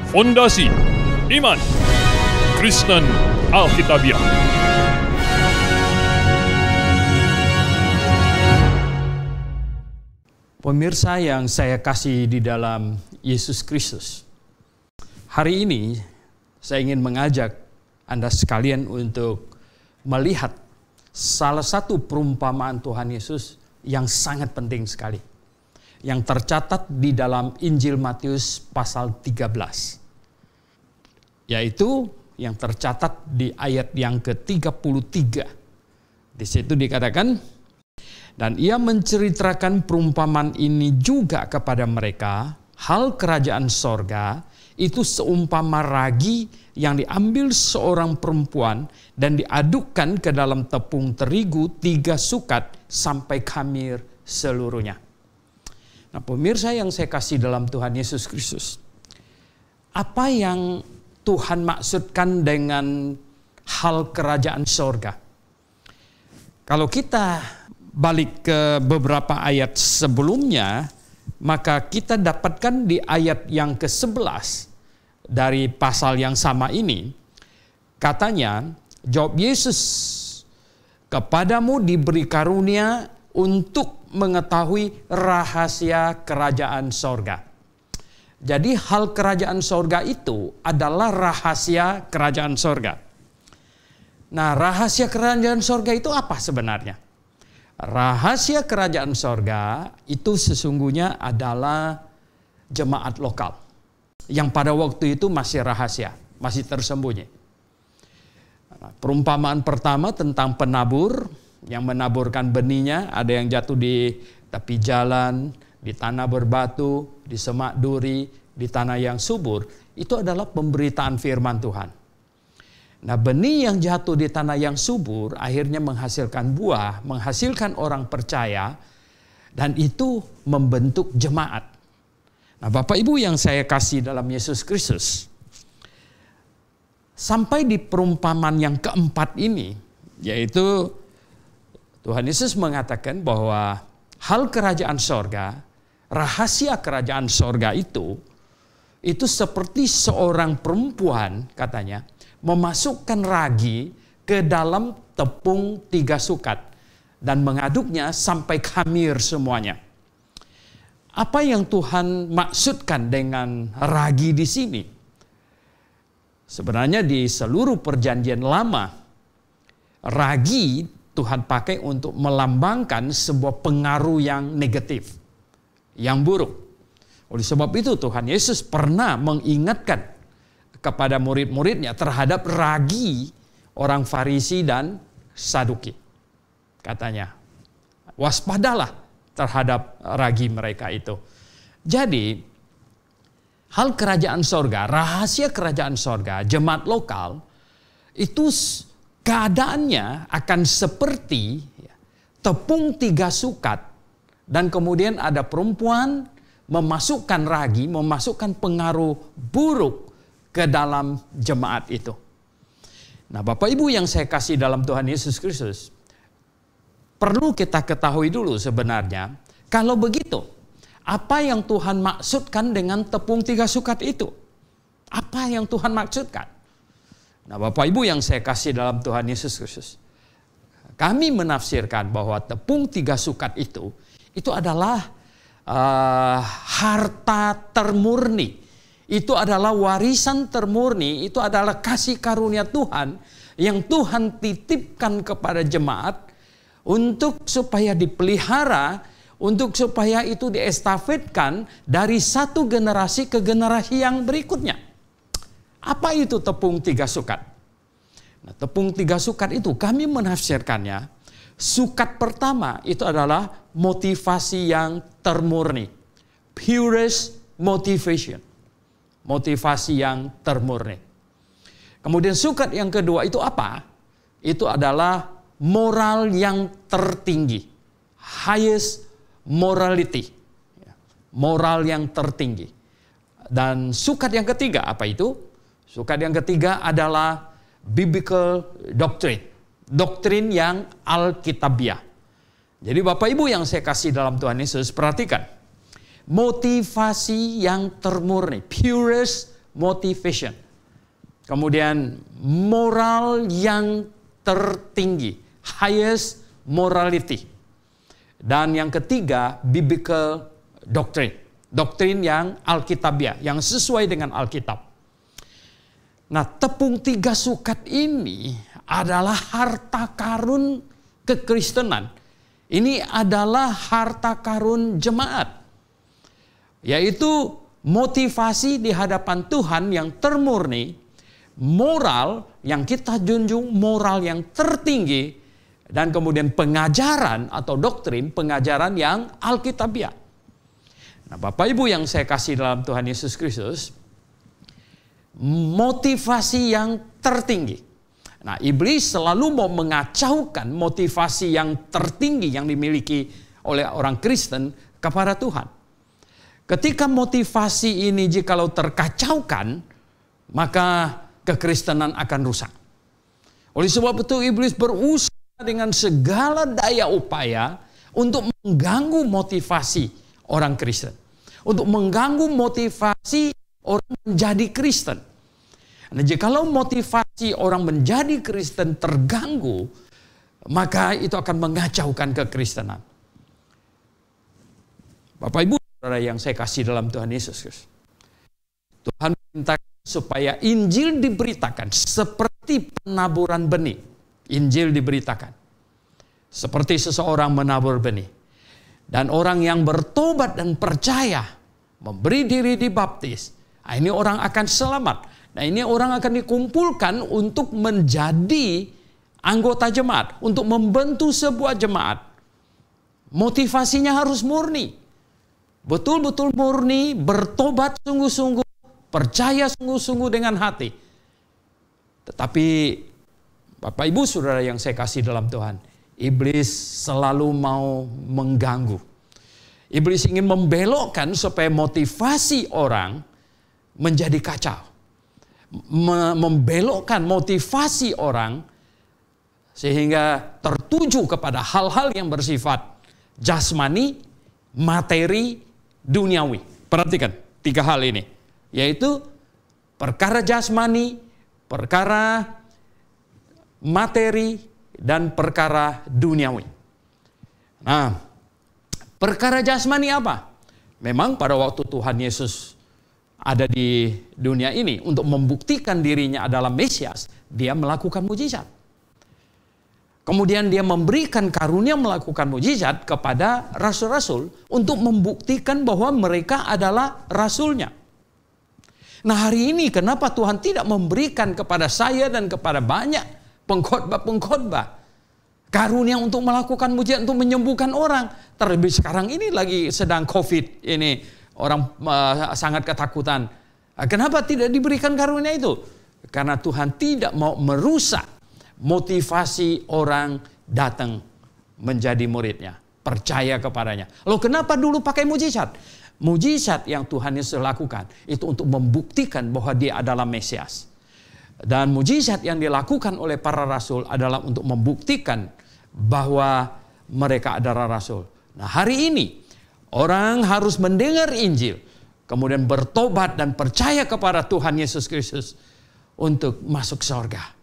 Fondasi Iman Kristen Alkitabiah. Pemirsa yang saya kasih di dalam Yesus Kristus, hari ini saya ingin mengajak Anda sekalian untuk melihat salah satu perumpamaan Tuhan Yesus yang sangat penting sekali, yang tercatat di dalam Injil Matius pasal 13. Yaitu yang tercatat di ayat yang ke-33. Di situ dikatakan, dan ia menceritakan perumpamaan ini juga kepada mereka, hal kerajaan sorga itu seumpama ragi yang diambil seorang perempuan dan diadukkan ke dalam tepung terigu 3 sukat sampai khamir seluruhnya. Nah, pemirsa yang saya kasih dalam Tuhan Yesus Kristus, apa yang Tuhan maksudkan dengan hal kerajaan sorga? Kalau kita balik ke beberapa ayat sebelumnya, maka kita dapatkan di ayat yang ke-11 dari pasal yang sama ini. Katanya, jawab Yesus, kepadamu diberi karunia untuk mengetahui rahasia kerajaan sorga. Jadi hal kerajaan sorga itu adalah rahasia kerajaan sorga. Nah, rahasia kerajaan sorga itu apa sebenarnya? Rahasia kerajaan sorga itu sesungguhnya adalah jemaat lokal, yang pada waktu itu masih rahasia, masih tersembunyi. Nah, perumpamaan pertama tentang penabur yang menaburkan benihnya, ada yang jatuh di tepi jalan, di tanah berbatu, di semak duri, di tanah yang subur. Itu adalah pemberitaan firman Tuhan. Nah, benih yang jatuh di tanah yang subur akhirnya menghasilkan buah, menghasilkan orang percaya, dan itu membentuk jemaat. Nah, Bapak Ibu yang saya kasih dalam Yesus Kristus, sampai di perumpamaan yang keempat ini, yaitu Tuhan Yesus mengatakan bahwa hal kerajaan sorga, rahasia kerajaan sorga itu seperti seorang perempuan, katanya, memasukkan ragi ke dalam tepung 3 sukat dan mengaduknya sampai khamir semuanya. Apa yang Tuhan maksudkan dengan ragi di sini? Sebenarnya di seluruh perjanjian lama, ragi Tuhan pakai untuk melambangkan sebuah pengaruh yang negatif, yang buruk. Oleh sebab itu Tuhan Yesus pernah mengingatkan kepada murid-muridnya terhadap ragi orang Farisi dan Saduki. Katanya, waspadalah terhadap ragi mereka itu. Jadi, hal kerajaan sorga, rahasia kerajaan sorga, jemaat lokal, itu keadaannya akan seperti tepung 3 sukat dan kemudian ada perempuan memasukkan ragi, memasukkan pengaruh buruk ke dalam jemaat itu. Nah, Bapak Ibu yang saya kasih dalam Tuhan Yesus Kristus, perlu kita ketahui dulu sebenarnya, kalau begitu, apa yang Tuhan maksudkan dengan tepung 3 sukat itu? Apa yang Tuhan maksudkan? Nah, Bapak Ibu yang saya kasih dalam Tuhan Yesus Kristus, kami menafsirkan bahwa tepung 3 sukat itu adalah harta termurni. Itu adalah warisan termurni, itu adalah kasih karunia Tuhan yang Tuhan titipkan kepada jemaat untuk supaya dipelihara, untuk supaya itu diestafetkan dari satu generasi ke generasi yang berikutnya. Apa itu tepung 3 sukat? Nah, tepung 3 sukat itu kami menafsirkannya, sukat pertama itu adalah motivasi yang termurni. Purest motivation. Motivasi yang termurni. Kemudian sukat yang kedua itu apa? Itu adalah moral yang tertinggi. Highest morality. Moral yang tertinggi. Dan sukat yang ketiga apa itu? Sukat yang ketiga adalah biblical doctrine. doktrin yang alkitabiah. Jadi Bapak Ibu yang saya kasih dalam Tuhan Yesus, perhatikan. Motivasi yang termurni, purest motivation. Kemudian moral yang tertinggi, highest morality. Dan yang ketiga, biblical doctrine. Doktrin yang alkitabiah, yang sesuai dengan Alkitab. Nah, tepung 3 sukat ini adalah harta karun kekristenan. Ini adalah harta karun jemaat. Yaitu motivasi di hadapan Tuhan yang termurni, moral yang kita junjung, moral yang tertinggi, dan kemudian pengajaran atau doktrin, pengajaran yang alkitabiah. Nah, Bapak Ibu yang saya kasih dalam Tuhan Yesus Kristus, motivasi yang tertinggi. Nah, iblis selalu mau mengacaukan motivasi yang tertinggi yang dimiliki oleh orang Kristen kepada Tuhan. Ketika motivasi ini jikalau terkacaukan, maka kekristenan akan rusak. Oleh sebab itu iblis berusaha dengan segala daya upaya untuk mengganggu motivasi orang Kristen. Untuk mengganggu motivasi orang menjadi Kristen. Nah, jikalau motivasi orang menjadi Kristen terganggu, maka itu akan mengacaukan kekristenan. Bapak Ibu saudara yang saya kasih dalam Tuhan Yesus, Tuhan minta supaya Injil diberitakan seperti penaburan benih. Injil diberitakan seperti seseorang menabur benih. Dan orang yang bertobat dan percaya, memberi diri dibaptis, nah ini orang akan selamat. Nah ini orang akan dikumpulkan untuk menjadi anggota jemaat, untuk membentuk sebuah jemaat. Motivasinya harus murni. Betul-betul murni, bertobat sungguh-sungguh, percaya sungguh-sungguh dengan hati. Tetapi Bapak Ibu Saudara yang saya kasih dalam Tuhan, iblis selalu mau mengganggu. Iblis ingin membelokkan supaya motivasi orang menjadi kacau. Membelokkan motivasi orang sehingga tertuju kepada hal-hal yang bersifat jasmani, materi, duniawi. Perhatikan 3 hal ini, yaitu perkara jasmani, perkara materi, dan perkara duniawi. Nah, perkara jasmani apa? Memang pada waktu Tuhan Yesus ada di dunia ini untuk membuktikan dirinya adalah Mesias, dia melakukan mujizat. Kemudian dia memberikan karunia melakukan mujizat kepada rasul-rasul untuk membuktikan bahwa mereka adalah rasulnya. Nah hari ini kenapa Tuhan tidak memberikan kepada saya dan kepada banyak pengkhotbah karunia untuk melakukan mujizat, untuk menyembuhkan orang. Terlebih sekarang ini lagi sedang COVID ini, orang sangat ketakutan. Kenapa tidak diberikan karunia itu? Karena Tuhan tidak mau merusak motivasi orang datang menjadi muridnya, percaya kepadanya. Lalu kenapa dulu pakai mujizat? Mujizat yang Tuhan Yesus lakukan itu untuk membuktikan bahwa dia adalah Mesias. Dan mujizat yang dilakukan oleh para rasul adalah untuk membuktikan bahwa mereka adalah rasul. Nah hari ini orang harus mendengar Injil, kemudian bertobat dan percaya kepada Tuhan Yesus Kristus untuk masuk surga.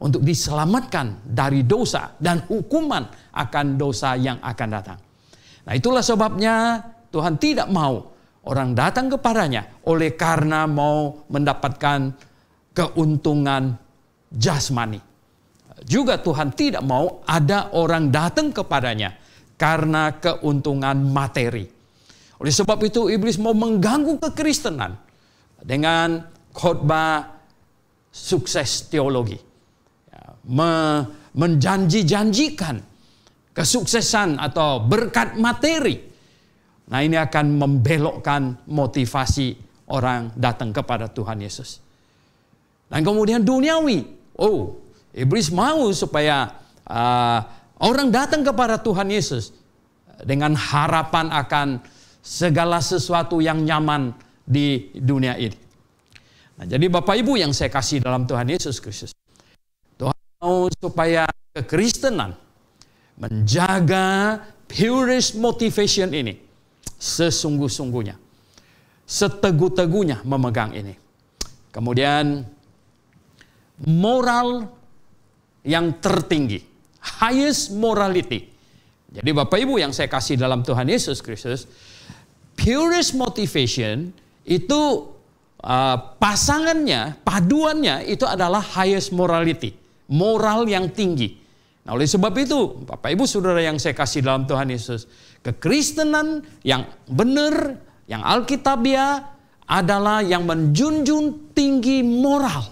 Untuk diselamatkan dari dosa dan hukuman akan dosa yang akan datang. Nah itulah sebabnya Tuhan tidak mau orang datang kepadanya oleh karena mau mendapatkan keuntungan jasmani. Juga Tuhan tidak mau ada orang datang kepadanya karena keuntungan materi. Oleh sebab itu iblis mau mengganggu kekristenan dengan khotbah sukses teologi. Menjanji-janjikan kesuksesan atau berkat materi. Nah ini akan membelokkan motivasi orang datang kepada Tuhan Yesus. Dan kemudian duniawi. Oh, iblis mau supaya orang datang kepada Tuhan Yesus dengan harapan akan segala sesuatu yang nyaman di dunia ini. Nah, jadi Bapak Ibu yang saya kasih dalam Tuhan Yesus Kristus, Tuhan mau supaya kekristenan, menjaga purest motivation ini sesungguh-sungguhnya, seteguh-teguhnya memegang ini. Kemudian moral yang tertinggi, highest morality. Jadi Bapak Ibu yang saya kasih dalam Tuhan Yesus Kristus, purest motivation itu pasangannya, paduannya itu adalah highest morality, moral yang tinggi. Nah, oleh sebab itu, Bapak Ibu Saudara yang saya kasih dalam Tuhan Yesus, kekristenan yang benar, yang alkitabiah adalah yang menjunjung tinggi moral,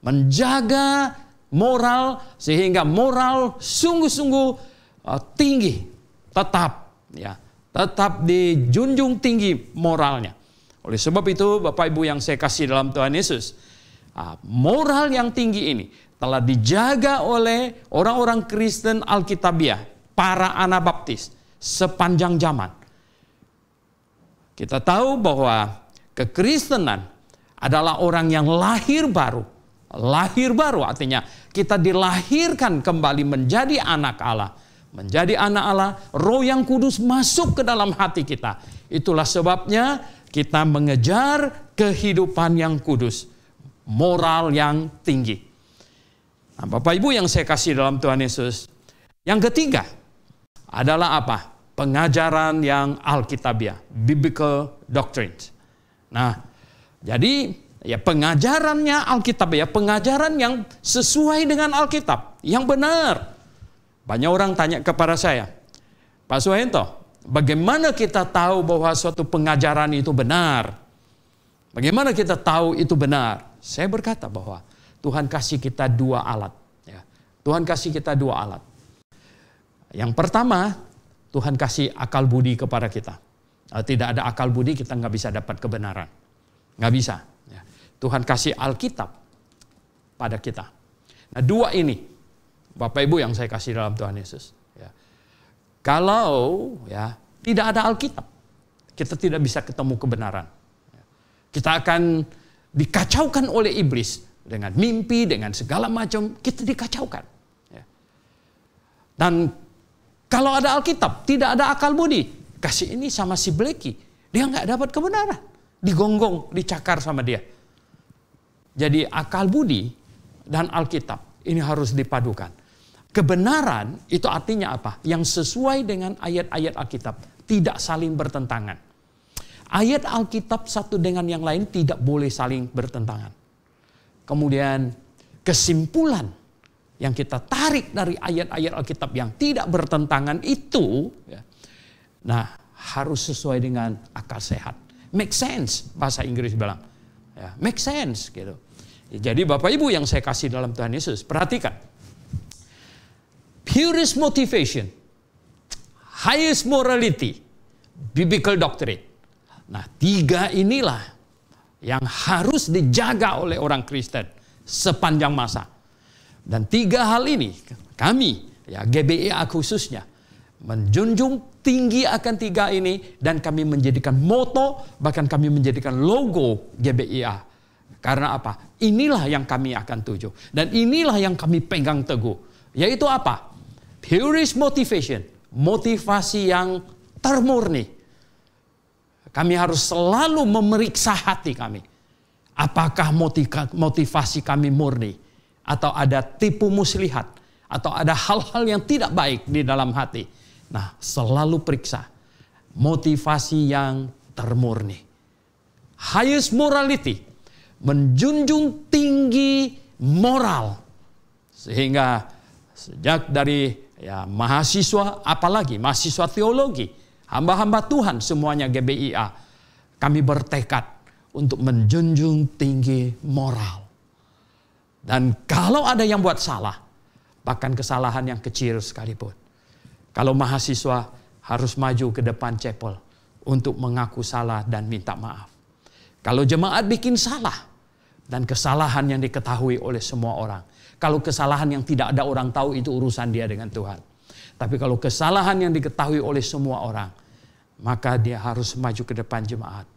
menjaga moral sehingga moral sungguh-sungguh tinggi, tetap dijunjung tinggi moralnya. Oleh sebab itu, Bapak Ibu yang saya kasih dalam Tuhan Yesus, moral yang tinggi ini telah dijaga oleh orang-orang Kristen Alkitabiah, para Anabaptis sepanjang zaman. Kita tahu bahwa kekristenan adalah orang yang lahir baru. Lahir baru artinya kita dilahirkan kembali menjadi anak Allah. Menjadi anak Allah, Roh yang Kudus masuk ke dalam hati kita. Itulah sebabnya kita mengejar kehidupan yang kudus, moral yang tinggi. Nah, Bapak Ibu yang saya kasih dalam Tuhan Yesus, yang ketiga adalah apa? Pengajaran yang alkitabiah, biblical doctrines. Nah, jadi ya pengajarannya alkitabiah, pengajaran yang sesuai dengan Alkitab, yang benar. Banyak orang tanya kepada saya, Pak Suhento, bagaimana kita tahu bahwa suatu pengajaran itu benar? Bagaimana kita tahu itu benar? Saya berkata bahwa Tuhan kasih kita dua alat. Ya. Tuhan kasih kita dua alat. Yang pertama, Tuhan kasih akal budi kepada kita. Tidak ada akal budi, kita nggak bisa dapat kebenaran. Nggak bisa. Ya. Tuhan kasih Alkitab pada kita. Nah, dua ini, Bapak Ibu yang saya kasih dalam Tuhan Yesus. Ya. Kalau ya tidak ada Alkitab, kita tidak bisa ketemu kebenaran. Ya. Kita akan dikacaukan oleh iblis. Dengan mimpi, dengan segala macam, kita dikacaukan. Ya. Dan kalau ada Alkitab, tidak ada akal budi. Kasih ini sama si Bleki, dia nggak dapat kebenaran. Digonggong, dicakar sama dia. Jadi akal budi dan Alkitab ini harus dipadukan. Kebenaran itu artinya apa? Yang sesuai dengan ayat-ayat Alkitab, tidak saling bertentangan. Ayat Alkitab satu dengan yang lain tidak boleh saling bertentangan. Kemudian kesimpulan yang kita tarik dari ayat-ayat Alkitab yang tidak bertentangan itu, ya, nah harus sesuai dengan akal sehat. Make sense, bahasa Inggris bilang. Ya, make sense gitu. Jadi Bapak Ibu yang saya kasih dalam Tuhan Yesus, perhatikan. Purest motivation, highest morality, biblical doctrine. Nah, tiga inilah yang harus dijaga oleh orang Kristen sepanjang masa. Dan tiga hal ini kami, ya GBIA khususnya, menjunjung tinggi akan tiga ini dan kami menjadikan moto, bahkan kami menjadikan logo GBIA. Karena apa? Inilah yang kami akan tuju. Dan inilah yang kami pegang teguh. Yaitu apa? Purest motivation, motivasi yang termurni. Kami harus selalu memeriksa hati kami. Apakah motivasi kami murni? Atau ada tipu muslihat? Atau ada hal-hal yang tidak baik di dalam hati? Nah, selalu periksa. Motivasi yang termurni. Highest morality. Menjunjung tinggi moral. Sehingga sejak dari ya, mahasiswa, apalagi mahasiswa teologi, hamba-hamba Tuhan semuanya GBIA, kami bertekad untuk menjunjung tinggi moral. Dan kalau ada yang buat salah, bahkan kesalahan yang kecil sekalipun, kalau mahasiswa harus maju ke depan chapel untuk mengaku salah dan minta maaf. Kalau jemaat bikin salah dan kesalahan yang diketahui oleh semua orang, kalau kesalahan yang tidak ada orang tahu itu urusan dia dengan Tuhan. Tapi kalau kesalahan yang diketahui oleh semua orang, maka dia harus maju ke depan jemaat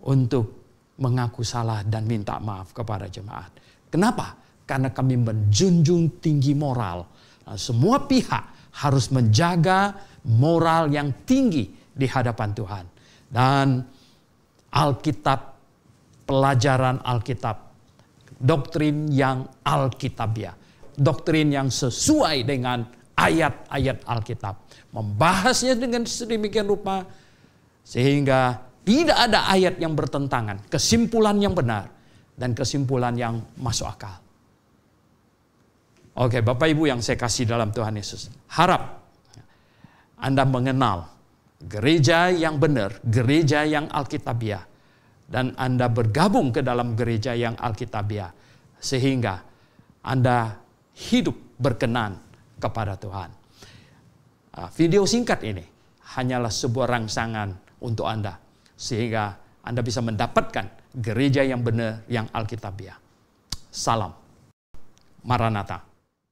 untuk mengaku salah dan minta maaf kepada jemaat. Kenapa? Karena kami menjunjung tinggi moral. Semua pihak harus menjaga moral yang tinggi di hadapan Tuhan. Dan Alkitab, pelajaran Alkitab, doktrin yang Alkitabiah, doktrin yang sesuai dengan ayat-ayat Alkitab, membahasnya dengan sedemikian rupa sehingga tidak ada ayat yang bertentangan, kesimpulan yang benar dan kesimpulan yang masuk akal. Oke, Bapak Ibu yang saya kasih dalam Tuhan Yesus, harap Anda mengenal gereja yang benar, gereja yang Alkitabiah, dan Anda bergabung ke dalam gereja yang Alkitabiah, sehingga Anda hidup berkenan kepada Tuhan. Video singkat ini hanyalah sebuah rangsangan untuk Anda, sehingga Anda bisa mendapatkan gereja yang benar, yang Alkitabiah. Salam. Maranatha.